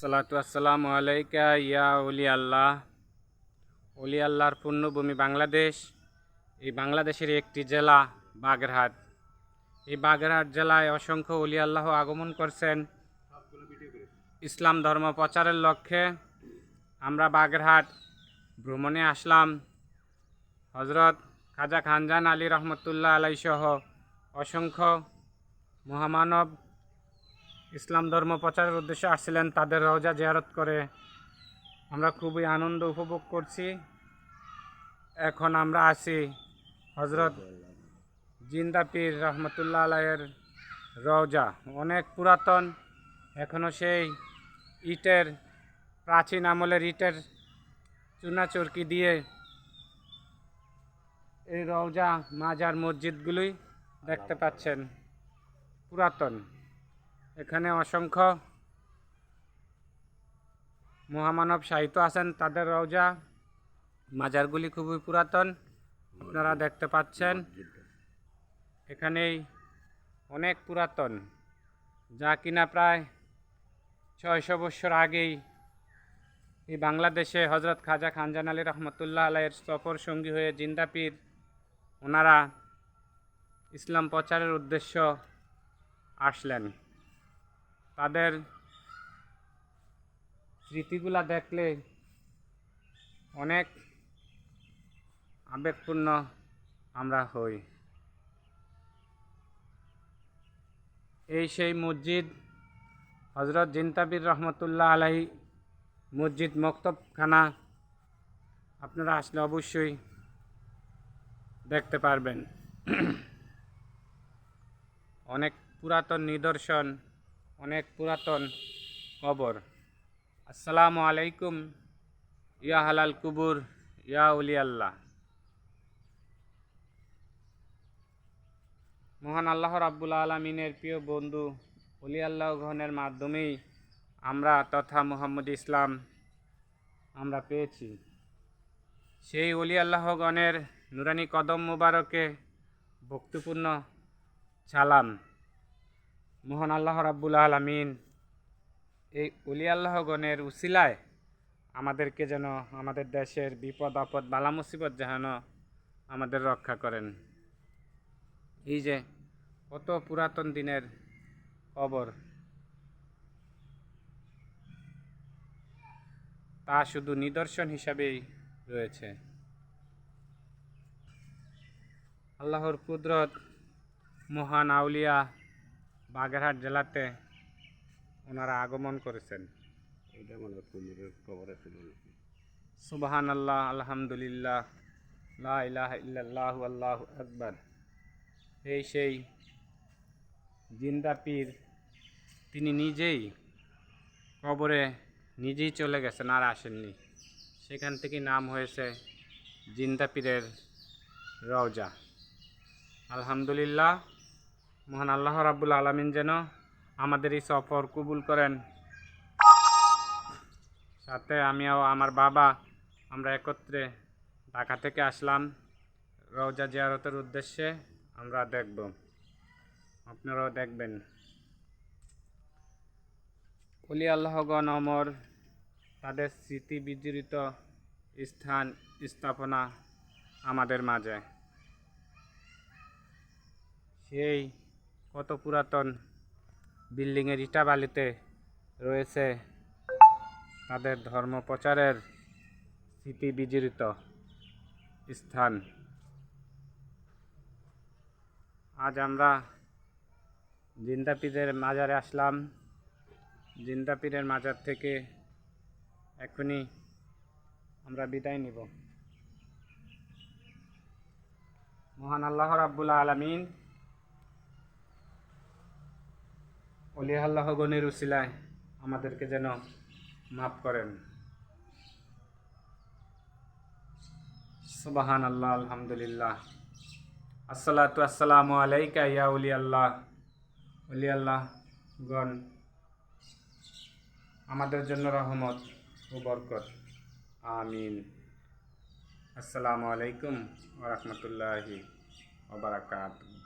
আসসালাতু আসসালামু আলাইকা ইয়া ওলি আল্লাহ। ওলি আল্লাহর পূর্ণভূমি বাংলাদেশ। এই বাংলাদেশের একটি জেলা বাগেরহাট। এই বাগেরহাট জেলায় অসংখ্য ওলি আল্লাহ আগমন করছেন ইসলাম ধর্ম প্রচারের লক্ষ্যে। আমরা বাগেরহাট ভ্রমণে আসলাম। হজরত খাজা খানজান আলী রহমতুল্লাহ আলাই সহ অসংখ্য মহামানব ইসলাম ধর্ম প্রচারের উদ্দেশ্যে আসছিলেন। তাদের রওজা জিয়ারত করে আমরা খুবই আনন্দ উপভোগ করছি। এখন আমরা আছি হজরত জিন্দা পীর রহমতুল্লাহ আলাইয়ের রওজা। অনেক পুরাতন, এখনও সেই ইটের, প্রাচীন আমলের ইটের চুনাচুরকি দিয়ে এই রওজা মাজার মসজিদগুলি দেখতে পাচ্ছেন, পুরাতন। এখানে অসংখ্য মহামানব সাহিত্য আছেন, তাদের রওজা মাজারগুলি খুবই পুরাতন, আপনারা দেখতে পাচ্ছেন। এখানেই অনেক পুরাতন, যা কিনা প্রায় 600 বছর আগেই এই বাংলাদেশে হজরত খাজা খানজান আলী রহমতুল্লাহ আলাইয়ের সফর সঙ্গী হয়ে জিন্দা পীর ওনারা ইসলাম প্রচারের উদ্দেশ্য আসলেন। তাদের স্মৃতিগুলা দেখলে অনেক আবেগপূর্ণ আমরা হই। এই সেই মসজিদ, হজরত জিন্দা পীর রহমতুল্লাহ আলাইহি মসজিদ মক্তবখানা। আপনারা আসলে অবশ্যই দেখতে পারবেন। অনেক পুরাতন নিদর্শন, অনেক পুরাতন কবর। আসসালামু আলাইকুম ইয়া হালাল কুবুর ইয়া উলি আল্লাহ। মহান আল্লাহ রাব্বুল আলামিনের প্রিয় বন্ধু ওলি আল্লাহ গণের মাধ্যমেই আমরা তথা মুহাম্মদ ইসলাম আমরা পেয়েছি। সেই ওলি আল্লাহ গণের নুরানি কদম মুবারকে ভক্তিপূর্ণ সালাম। মহান আল্লাহ রাব্বুল আলামিন এই ওলি আল্লাহ গণের উসিলায় আমাদেরকে যেন আমাদের দেশের বিপদ আপদ বালা মুসিবত যেন আমাদের রক্ষা করেন। এই যে কত পুরাতন দিনের কবর, তা শুধু নিদর্শন হিসাবেই রয়েছে। আল্লাহর কুদরত, মহান আউলিয়া বাগেরহাট জেলাতে ওনারা আগমন করেছেন। সুবহানাল্লাহ, আলহামদুলিল্লাহ, লা ইলাহা ইল্লাল্লাহু আল্লাহু আকবার। এই সেই জিন্দা পীর, তিনি নিজেই কবরে নিজেই চলে গেছেন, আর আসেননি। সেখান থেকে নাম হয়েছে জিন্দা পীরের রওজা। আলহামদুলিল্লাহ, মহান আল্লাহ রাব্বুল আলামিন যেন আমাদের এই সফর কবুল করেন। সাথে আমিও আমার বাবা আমরা একত্রে ঢাকা থেকে আসলাম রওজা জিয়ারতের উদ্দেশ্যে। আমরা দেখব, আপনারাও দেখবেন। ওলি আল্লাহগণ অমর, তাদের স্মৃতি বিজড়িত স্থান স্থাপনা আমাদের মাঝে। সেই কত পুরাতন বিল্ডিংয়ের ইটা বালিতে রয়েছে তাদের ধর্ম প্রচারের স্মৃতি বিজড়িত স্থান। আজ আমরা জিন্দা পীরের মাজারে আসলাম। জিন্দা পীরের মাজার থেকে এখনই আমরা বিদায় নিব। মহান আল্লাহ রাব্বুল আলামিন ওলি আল্লাহ গণের উসিলায় আমাদেরকে যেন মাফ করেন। সুবহানাল্লাহ, আলহামদুলিল্লাহ, আসসালাতু আসসালামু আলাইকা ইয়া ওলি আল্লাহ। ওলি আল্লাহ গণ আমাদের জন্য রহমত ও বরকত। আমিন। আসসালামু আলাইকুম ওয়া রাহমাতুল্লাহি ওয়া বারাকাতুহু।